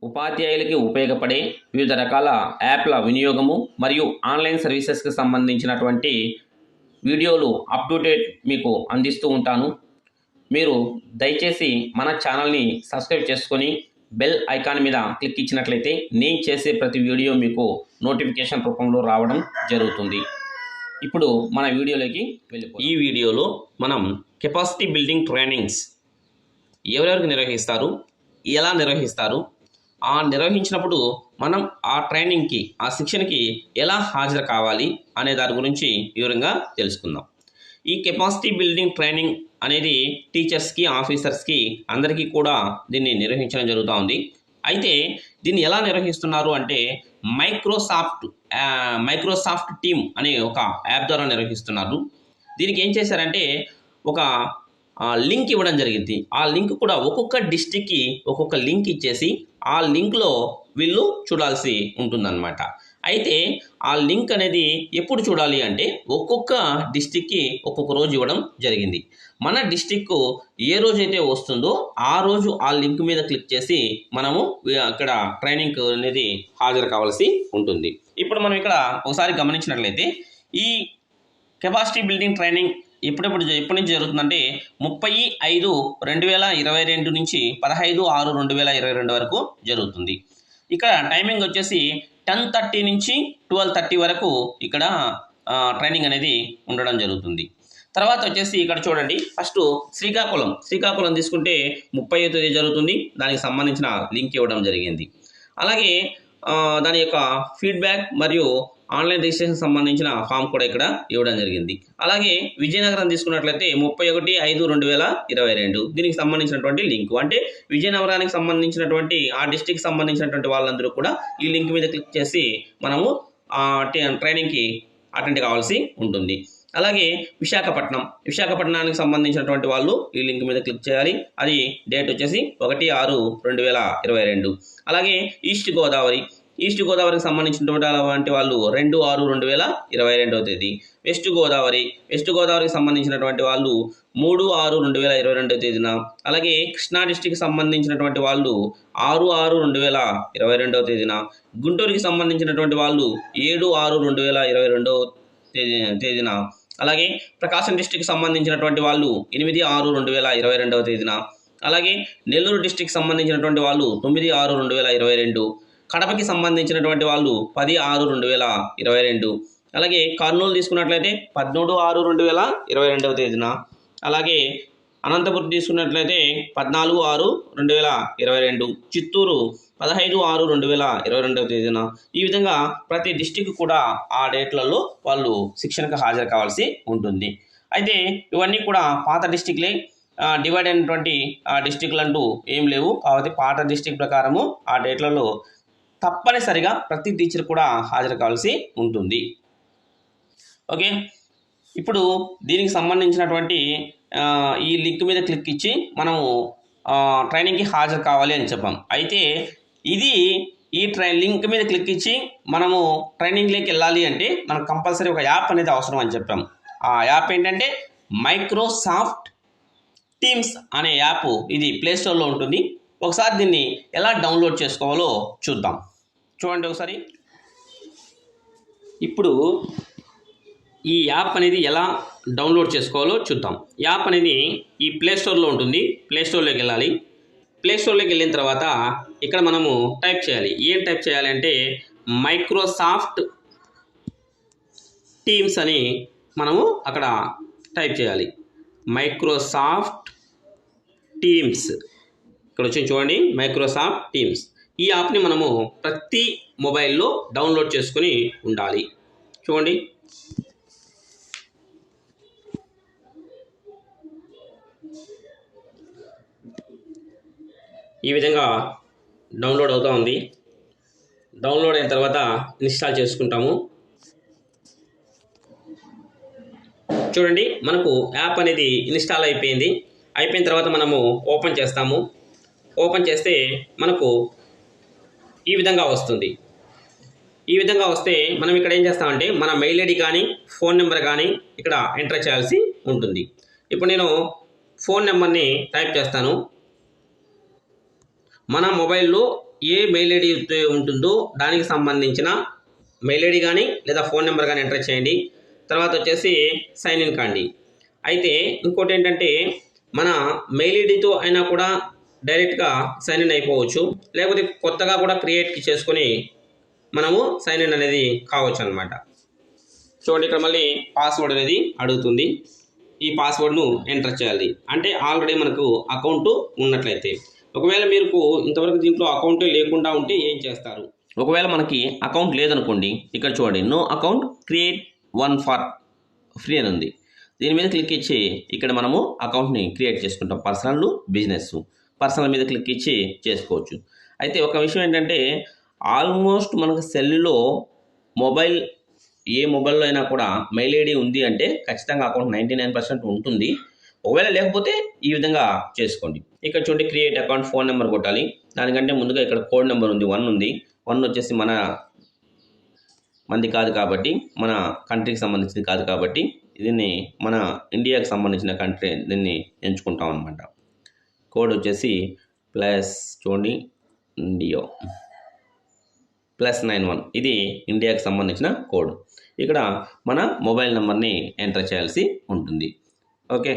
ఉపాధ్యాయులకి ఉపయోగపడే వివిధ రకాల యాప్ల వినియోగము మరియు ఆన్లైన్ సర్వీసెస్కి సంబంధించినటువంటి వీడియోలు అప్ టు డేట్ మీకు అందిస్తూ ఉంటాను. మీరు దయచేసి మన ఛానల్ని సబ్స్క్రైబ్ చేసుకొని బెల్ ఐకాన్ మీద క్లిక్ ఇచ్చినట్లయితే నేను చేసే ప్రతి వీడియో మీకు నోటిఫికేషన్ రూపంలో రావడం జరుగుతుంది. ఇప్పుడు మన వీడియోలోకి వెళ్ళిపోతాం. ఈ వీడియోలో మనం కెపాసిటీ బిల్డింగ్ ట్రైనింగ్స్ ఎవరెవరికి నిర్వహిస్తారు, ఎలా నిర్వహిస్తారు, ఆ నిర్వహించినప్పుడు మనం ఆ ట్రైనింగ్కి ఆ శిక్షణకి ఎలా హాజరు కావాలి అనే దాని గురించి వివరంగా తెలుసుకుందాం. ఈ కెపాసిటీ బిల్డింగ్ ట్రైనింగ్ అనేది టీచర్స్కి, ఆఫీసర్స్కి అందరికీ కూడా దీన్ని నిర్వహించడం జరుగుతూ ఉంది. అయితే దీన్ని ఎలా నిర్వహిస్తున్నారు అంటే మైక్రోసాఫ్ట్ టీమ్ అనే ఒక యాప్ ద్వారా నిర్వహిస్తున్నారు. దీనికి ఏం చేశారంటే ఒక లింక్ ఇవ్వడం జరిగింది. ఆ లింక్ కూడా ఒక్కొక్క డిస్ట్రిక్ట్కి ఒక్కొక్క లింక్ ఇచ్చేసి ఆ లింక్లో వీళ్ళు చూడాల్సి ఉంటుందన్నమాట. అయితే ఆ లింక్ అనేది ఎప్పుడు చూడాలి అంటే ఒక్కొక్క డిస్ట్రిక్ట్కి ఒక్కొక్క రోజు ఇవ్వడం జరిగింది. మన డిస్ట్రిక్ట్ ఏ రోజైతే వస్తుందో ఆ రోజు ఆ లింక్ మీద క్లిక్ చేసి మనము అక్కడ ట్రైనింగ్ అనేది హాజరు కావాల్సి ఉంటుంది. ఇప్పుడు మనం ఇక్కడ ఒకసారి గమనించినట్లయితే ఈ కెపాసిటీ బిల్డింగ్ ట్రైనింగ్ ఎప్పటి నుంచి జరుగుతుందంటే 30/5/2022 నుంచి 15/6/2022 వరకు జరుగుతుంది. ఇక్కడ టైమింగ్ వచ్చేసి 10:30 నుంచి 12:30 వరకు ఇక్కడ ట్రైనింగ్ అనేది ఉండడం జరుగుతుంది. తర్వాత వచ్చేసి ఇక్కడ చూడండి, ఫస్ట్ శ్రీకాకుళం తీసుకుంటే 30వ తేదీ జరుగుతుంది. దానికి సంబంధించిన లింక్ ఇవ్వడం జరిగింది. అలాగే దాని యొక్క ఫీడ్బ్యాక్ మరియు ఆన్లైన్ రిజిస్ట్రేషన్ సంబంధించిన ఫామ్ కూడా ఇక్కడ ఇవ్వడం జరిగింది. అలాగే విజయనగరం తీసుకున్నట్లయితే 31/5/2022 దీనికి సంబంధించినటువంటి లింక్, అంటే విజయనగరానికి సంబంధించినటువంటి ఆ డిస్ట్రిక్ట్ సంబంధించినటువంటి వాళ్ళందరూ కూడా ఈ లింక్ మీద క్లిక్ చేసి మనము ట్రైనింగ్కి అటెండ్ కావాల్సి ఉంటుంది. అలాగే విశాఖపట్నానికి సంబంధించినటువంటి వాళ్ళు ఈ లింక్ మీద క్లిక్ చేయాలి. అది డేట్ వచ్చేసి 1/6/2022. అలాగే ఈస్ట్ గోదావరికి సంబంధించినటువంటి వాళ్ళు 2/6/2022 తేదీ. వెస్ట్ గోదావరికి సంబంధించినటువంటి వాళ్ళు 3/6/2022 తేదీన. అలాగే కృష్ణా డిస్టిక్కి సంబంధించినటువంటి వాళ్ళు 6/6/2022 తేదీన. గుంటూరుకి సంబంధించినటువంటి వాళ్ళు 7/6/2022 తేదీన. అలాగే ప్రకాశం డిస్టిక్కి సంబంధించినటువంటి వాళ్ళు 8/6/2022 తేదీన. అలాగే నెల్లూరు డిస్టిక్కి సంబంధించినటువంటి వాళ్ళు 9/6/2022. కడపకి సంబంధించినటువంటి వాళ్ళు 10/6/2022. అలాగే కర్నూలు తీసుకున్నట్లయితే 13/6/2022 తేదీన. అలాగే అనంతపురం తీసుకున్నట్లయితే 14/6/2022. చిత్తూరు 15/6/2022 తేదీన. ఈ విధంగా ప్రతి డిస్టిక్ కూడా ఆ డేట్లలో వాళ్ళు శిక్షణకు హాజరు కావాల్సి ఉంటుంది. అయితే ఇవన్నీ కూడా పాత డిస్టిక్లే, డివైడ్ అయినటువంటి డిస్టిక్లు అంటూ ఏం లేవు. కాబట్టి పాత డిస్టిక్ ప్రకారము ఆ డేట్లలో తప్పనిసరిగా ప్రతి టీచర్ కూడా హాజరు కావాల్సి ఉంటుంది. ఓకే, ఇప్పుడు దీనికి సంబంధించినటువంటి ఈ లింక్ మీద క్లిక్ ఇచ్చి మనము ట్రైనింగ్కి హాజరు కావాలి అని చెప్పాం. అయితే ఇది ఈ లింక్ మీద క్లిక్ ఇచ్చి మనము ట్రైనింగ్లోకి వెళ్ళాలి అంటే మనకు కంపల్సరీ ఒక యాప్ అనేది అవసరం అని చెప్పాం. ఆ యాప్ ఏంటంటే మైక్రోసాఫ్ట్ టీమ్స్ అనే యాప్. ఇది ప్లేస్టోర్లో ఉంటుంది. ఒకసారి దీన్ని ఎలా డౌన్లోడ్ చేసుకోవాలో చూద్దాం. చూడండి ఒకసారి. ఇప్పుడు ఈ యాప్ అనేది ఎలా డౌన్లోడ్ చేసుకోవాలో చూద్దాం. యాప్ అనేది ఈ ప్లేస్టోర్లో ఉంటుంది. ప్లేస్టోర్లోకి వెళ్ళాలి. ప్లేస్టోర్లోకి వెళ్ళిన తర్వాత ఇక్కడ మనము టైప్ చేయాలి. ఏం టైప్ చేయాలి అంటే మైక్రోసాఫ్ట్ టీమ్స్ అని మనము అక్కడ టైప్ చేయాలి. మైక్రోసాఫ్ట్ టీమ్స్ ఇక్కడ వచ్చి చూడండి, మైక్రోసాఫ్ట్ టీమ్స్. ఈ యాప్ని మనము ప్రతి మొబైల్లో డౌన్లోడ్ చేసుకుని ఉండాలి. చూడండి, ఈ విధంగా డౌన్లోడ్ అవుతూ ఉంది. డౌన్లోడ్ అయిన తర్వాత ఇన్స్టాల్ చేసుకుంటాము. చూడండి, మనకు యాప్ అనేది ఇన్స్టాల్ అయిపోయింది. అయిపోయిన తర్వాత మనము ఓపెన్ చేస్తాము. ఓపెన్ చేస్తే మనకు ఈ విధంగా వస్తుంది. ఈ విధంగా వస్తే మనం ఇక్కడ ఏం చేస్తామంటే మన మెయిల్ ఐడి కానీ ఫోన్ నెంబర్ కానీ ఇక్కడ ఎంటర్ చేయాల్సి ఉంటుంది. ఇప్పుడు నేను ఫోన్ నెంబర్ని టైప్ చేస్తాను. మన మొబైల్లో ఏ మెయిల్ ఐడి అయితే ఉంటుందో దానికి సంబంధించిన మెయిల్ ఐడి కానీ లేదా ఫోన్ నెంబర్ కానీ ఎంటర్ చేయండి. తర్వాత వచ్చేసి సైన్ ఇన్ కాండి. అయితే ఇంకోటి ఏంటంటే మన మెయిల్ ఐడితో అయినా కూడా డైరెక్ట్గా సైన్ ఇన్ అయిపోవచ్చు, లేకపోతే కొత్తగా కూడా క్రియేట్ చేసుకొని మనము సైన్ ఇన్ అనేది కావచ్చు అనమాట. చూడండి, ఇక్కడ మళ్ళీ పాస్వర్డ్ అనేది అడుగుతుంది. ఈ పాస్వర్డ్ను ఎంటర్ చేయాలి. అంటే ఆల్రెడీ మనకు అకౌంట్ ఉన్నట్లయితే. ఒకవేళ మీకు ఇంతవరకు దీంట్లో అకౌంట్ లేకుండా ఉంటే ఏం చేస్తారు? ఒకవేళ మనకి అకౌంట్ లేదనుకోండి, ఇక్కడ చూడండి, no account create one for free అని ఉంది. దీని మీద క్లిక్ ఇచ్చి ఇక్కడ మనము అకౌంట్ని క్రియేట్ చేసుకుంటాం. Personal, business. పర్సనల్ మీద క్లిక్ ఇచ్చి చేసుకోవచ్చు. అయితే ఒక విషయం ఏంటంటే ఆల్మోస్ట్ మనకు సెల్లో మొబైల్, ఏ మొబైల్లో అయినా కూడా మెయిల్ ఐడి ఉంది అంటే ఖచ్చితంగా అకౌంట్ 99% ఉంటుంది. ఒకవేళ లేకపోతే ఈ విధంగా చేసుకోండి. ఇక్కడ చూడండి, క్రియేట్ అకౌంట్, ఫోన్ నెంబర్ కొట్టాలి. దానికంటే ముందుగా ఇక్కడ కోడ్ నెంబర్ ఉంది, 1 ఉంది. 1 వచ్చేసి మంది కాదు కాబట్టి, మన కంట్రీకి సంబంధించింది కాదు కాబట్టి దీన్ని మన ఇండియాకి సంబంధించిన కంట్రీ దీన్ని ఎంచుకుంటాం అనమాట. కోడ్ వచ్చేసి ప్లస్ చూడండి ఇండియా +91, ఇది ఇండియాకి సంబంధించిన కోడ్. ఇక్కడ మన మొబైల్ నెంబర్ని ఎంటర్ చేయాల్సి ఉంటుంది. ఓకే,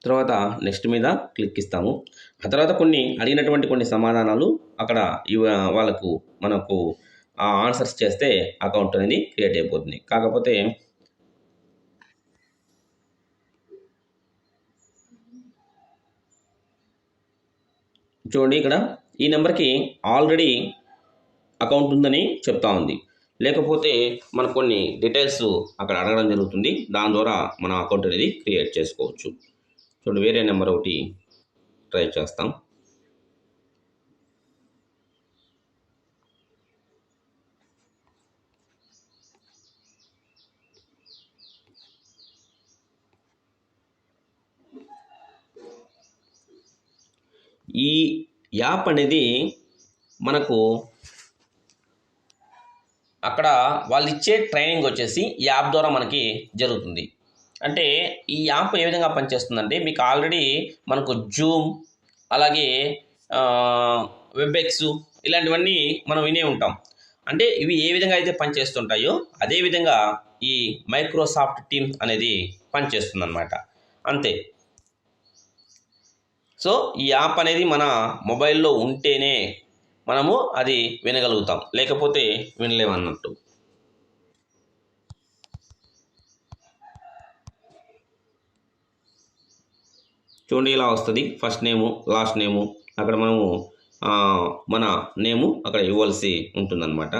తర్వాత నెక్స్ట్ మీద క్లిక్ ఇస్తాము. ఆ తర్వాత అడిగినటువంటి కొన్ని సమాధానాలు అక్కడ మనకు ఆన్సర్స్ చేస్తే అకౌంట్ అనేది క్రియేట్ అయిపోతుంది. కాకపోతే చూడండి, ఇక్కడ ఈ నెంబర్కి ఆల్రెడీ అకౌంట్ ఉందని చెప్తా ఉంది. లేకపోతే మనకు కొన్ని డీటెయిల్స్ అక్కడ అడగడం జరుగుతుంది. దాని ద్వారా మన అకౌంట్ అనేది క్రియేట్ చేసుకోవచ్చు. చూడండి, వేరే నెంబర్ ఒకటి ట్రై చేస్తాం. ఈ యాప్ అనేది మనకు అక్కడ వాళ్ళు ఇచ్చే ట్రైనింగ్ వచ్చేసి ఈ యాప్ ద్వారా మనకి జరుగుతుంది. అంటే ఈ యాప్ ఏ విధంగా పనిచేస్తుందంటే మీకు ఆల్రెడీ మనకు జూమ్, అలాగే వెబ్ఎక్స్ ఇలాంటివన్నీ మనం వినే ఉంటాం. అంటే ఇవి ఏ విధంగా అయితే పనిచేస్తుంటాయో అదేవిధంగా ఈ మైక్రోసాఫ్ట్ టీమ్స్ అనేది పనిచేస్తుంది అన్నమాట. అంతే. సో ఈ యాప్ అనేది మన మొబైల్లో ఉంటేనే మనము అది వినగలుగుతాం, లేకపోతే వినలేమన్నట్టు. చూడండి, ఇలా వస్తుంది. ఫస్ట్ నేము, లాస్ట్ నేము, అక్కడ మనము మన నేము అక్కడ ఇవ్వాల్సి ఉంటుందన్నమాట.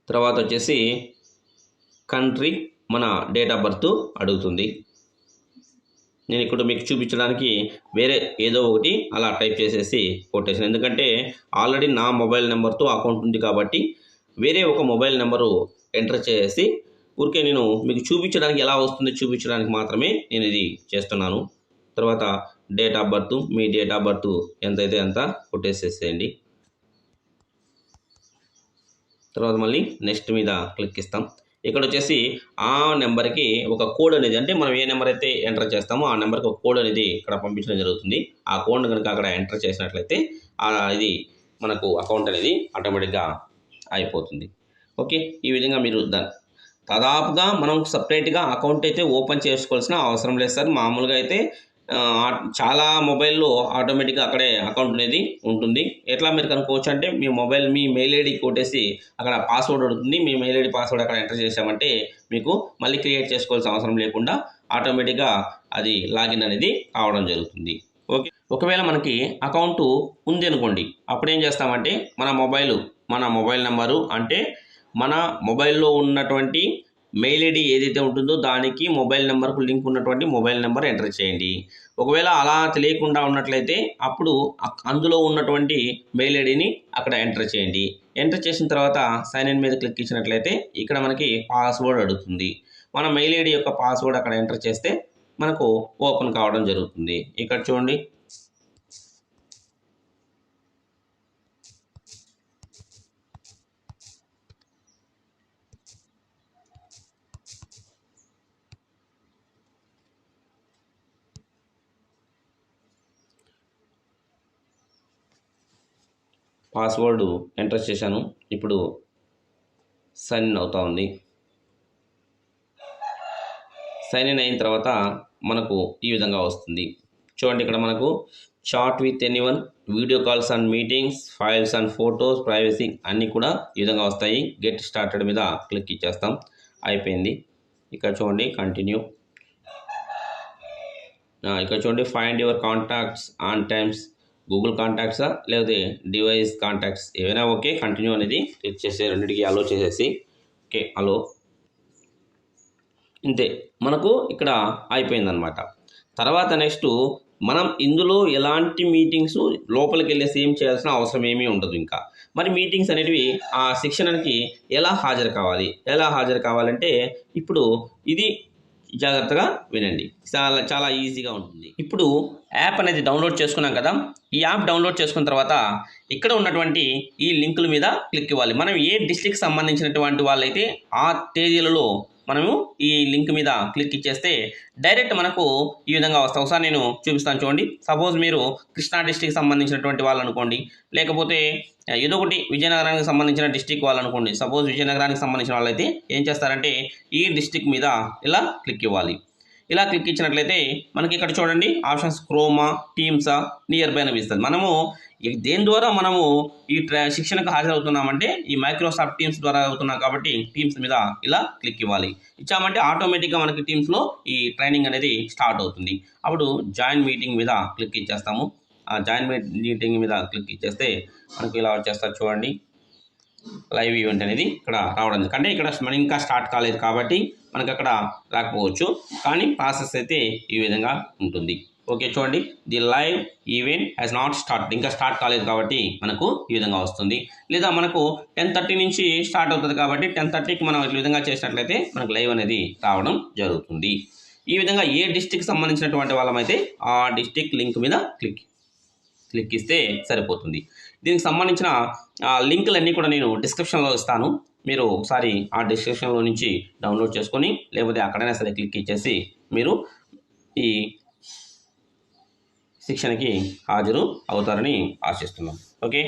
తర్వాత వచ్చేసి కంట్రీ, మన డేట్ ఆఫ్ బర్త్ అడుగుతుంది. నేను ఇక్కడ మీకు చూపించడానికి వేరే ఏదో ఒకటి అలా టైప్ చేసేసి కొట్టేసాను. ఎందుకంటే ఆల్రెడీ నా మొబైల్ నెంబర్తో అకౌంట్ ఉంది కాబట్టి వేరే ఒక మొబైల్ నెంబరు ఎంటర్ చేసి ఊరికే నేను మీకు చూపించడానికి ఎలా వస్తుంది చూపించడానికి మాత్రమే నేను ఇది చేస్తున్నాను. తర్వాత date of birth, me date of birth ఎంతైతే అంత కొట్టేసేసేయండి. తర్వాత మళ్ళీ నెక్స్ట్ మీద క్లిక్ ఇస్తాం. ఇక్కడ వచ్చేసి ఆ నెంబర్కి ఒక కోడ్ అనేది, అంటే మనం ఏ నెంబర్ అయితే ఎంటర్ చేస్తామో ఆ నెంబర్కి ఒక కోడ్ అనేది ఇక్కడ పంపించడం జరుగుతుంది. ఆ కోడ్ని కనుక అక్కడ ఎంటర్ చేసినట్లయితే ఇది మనకు అకౌంట్ అనేది ఆటోమేటిక్గా అయిపోతుంది. ఓకే, ఈ విధంగా మీరు దాదాపుగా మనం సపరేట్గా అకౌంట్ అయితే ఓపెన్ చేసుకోవాల్సిన అవసరం లేదు సార్. మామూలుగా అయితే చాలా మొబైల్లో ఆటోమేటిక్గా అక్కడే అకౌంట్ అనేది ఉంటుంది. ఎట్లా మీరు కనుక్కోవచ్చు అంటే మీ మెయిల్ ఐడి కొట్టేసి అక్కడ పాస్వర్డ్ అడుగుతుంది. మీ మెయిల్ ఐడి పాస్వర్డ్ అక్కడ ఎంటర్ చేసామంటే మీకు మళ్ళీ క్రియేట్ చేసుకోవాల్సిన అవసరం లేకుండా ఆటోమేటిక్గా అది లాగిన్ అనేది కావడం జరుగుతుంది. ఓకే, ఒకవేళ మనకి అకౌంట్ ఉంది అనుకోండి, అప్పుడు ఏం చేస్తామంటే మన మొబైల్ నెంబరు, అంటే మన మొబైల్లో ఉన్నటువంటి మెయిల్ ఐడి ఏదైతే ఉంటుందో దానికి మొబైల్ నెంబర్కు లింక్ ఉన్నటువంటి మొబైల్ నెంబర్ ఎంటర్ చేయండి. ఒకవేళ అలా తెలియకుండా ఉన్నట్లయితే అప్పుడు అందులో ఉన్నటువంటి మెయిల్ ఐడిని అక్కడ ఎంటర్ చేయండి. ఎంటర్ చేసిన తర్వాత సైన్ ఇన్ మీద క్లిక్ ఇచ్చినట్లయితే ఇక్కడ మనకి పాస్వర్డ్ అడుగుతుంది. మన మెయిల్ ఐడి యొక్క పాస్వర్డ్ అక్కడ ఎంటర్ చేస్తే మనకు ఓపెన్ కావడం జరుగుతుంది. ఇక్కడ చూడండి, పాస్వర్డ్ ఎంటర్ చేశాను. ఇప్పుడు సైన్ ఇన్ అవుతా ఉంది. సైన్ ఇన్ అయిన తర్వాత మనకు ఈ విధంగా వస్తుంది. చూడండి, ఇక్కడ మనకు chat with anyone, video calls and meetings, files and photos, privacy అన్నీ కూడా ఈ విధంగా వస్తాయి. గెట్ స్టార్టెడ్ మీద క్లిక్ ఇచ్చేస్తాం. అయిపోయింది. ఇక్కడ చూడండి కంటిన్యూ. ఇక్కడ చూడండి find your contacts on times, Google కాంటాక్ట్సా లేకపోతే డివైస్ కాంటాక్ట్స్ ఏవైనా ఓకే. కంటిన్యూ అనేది క్లిక్ చేసి రెండింటికి అలో చేసేసి ఓకే అలో. ఇంతే, మనకు ఇక్కడ అయిపోయిందనమాట. తర్వాత నెక్స్ట్ మనం ఇందులో ఎలాంటి మీటింగ్స్ లోపలికి వెళ్ళేసి ఏం చేయాల్సిన అవసరం ఏమీ ఉండదు. ఇంకా మరి మీటింగ్స్ అనేటివి ఆ శిక్షణకి ఎలా హాజరు కావాలంటే ఇప్పుడు ఇది జాగ్రత్తగా వినండి. చాలా ఈజీగా ఉంటుంది. ఇప్పుడు యాప్ అనేది డౌన్లోడ్ చేసుకున్నాం కదా. ఈ యాప్ డౌన్లోడ్ చేసుకున్న తర్వాత ఇక్కడ ఉన్నటువంటి ఈ లింకుల మీద క్లిక్ ఇవ్వాలి. మనం ఏ డిస్ట్రిక్ట్ సంబంధించినటువంటి వాళ్ళైతే ఆ తేదీలలో మనము ఈ లింక్ మీద క్లిక్ ఇచ్చేస్తే డైరెక్ట్ మనకు ఈ విధంగా వస్తాయి. ఒకసారి నేను చూపిస్తాను చూడండి. సపోజ్ మీరు కృష్ణా డిస్ట్రిక్ట్ సంబంధించినటువంటి వాళ్ళు అనుకోండి, లేకపోతే ఏదో ఒకటి విజయనగరానికి సంబంధించిన డిస్ట్రిక్ట్ వాళ్ళు అనుకోండి. సపోజ్ విజయనగరానికి సంబంధించిన వాళ్ళైతే ఏం చేస్తారంటే ఈ డిస్ట్రిక్ట్ మీద ఇలా క్లిక్ ఇవ్వాలి. ఇలా క్లిక్ ఇచ్చినట్లయితే మనకి ఇక్కడ చూడండి ఆప్షన్స్ క్రోమా, టీమ్సా, నియర్ బై అని ఇస్తుంది. మనము దేని ద్వారా మనము ఈ శిక్షణకు హాజరవుతున్నామంటే ఈ మైక్రోసాఫ్ట్ టీమ్స్ ద్వారా అవుతున్నాం కాబట్టి టీమ్స్ మీద ఇలా క్లిక్ ఇవ్వాలి. ఇచ్చామంటే ఆటోమేటిక్గా మనకి టీమ్స్లో ఈ ట్రైనింగ్ అనేది స్టార్ట్ అవుతుంది. అప్పుడు జాయిన్ మీటింగ్ మీద క్లిక్ ఇచ్చేస్తాము. ఆ జాయిన్ మీటింగ్ మీద క్లిక్ ఇచ్చేస్తే మనకు ఇలా వచ్చేస్తారు చూడండి. లైవ్ ఈవెంట్ అనేది ఇక్కడ రావడం, అంటే ఇక్కడ మనం ఇంకా స్టార్ట్ కాలేదు కాబట్టి మనకు అక్కడ రాకపోవచ్చు, కానీ ప్రాసెస్ అయితే ఈ విధంగా ఉంటుంది. ఓకే చూడండి, the live event has not start, ఇంకా స్టార్ట్ కాలేదు కాబట్టి మనకు ఈ విధంగా వస్తుంది. లేదా మనకు 10:30 నుంచి స్టార్ట్ అవుతుంది కాబట్టి 10:30కి మనం ఈ విధంగా చేసినట్లయితే మనకు లైవ్ అనేది రావడం జరుగుతుంది. ఈ విధంగా ఏ డిస్ట్రిక్ట్ సంబంధించినటువంటి వాళ్ళమైతే ఆ డిస్ట్రిక్ట్ లింక్ మీద క్లిక్ ఇస్తే సరిపోతుంది. దీనికి సంబంధించిన లింకులన్నీ కూడా నేను డిస్క్రిప్షన్లో ఇస్తాను. మీరు ఒకసారి ఆ డిస్క్రిప్షన్లో నుంచి డౌన్లోడ్ చేసుకొని లేకపోతే అక్కడైనా సరే క్లిక్ ఇచ్చేసి మీరు ఈ శిక్షణకి హాజరు అవుతారని ఆశిస్తున్నాం. Okay,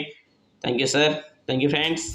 thank you sir, thank you friends.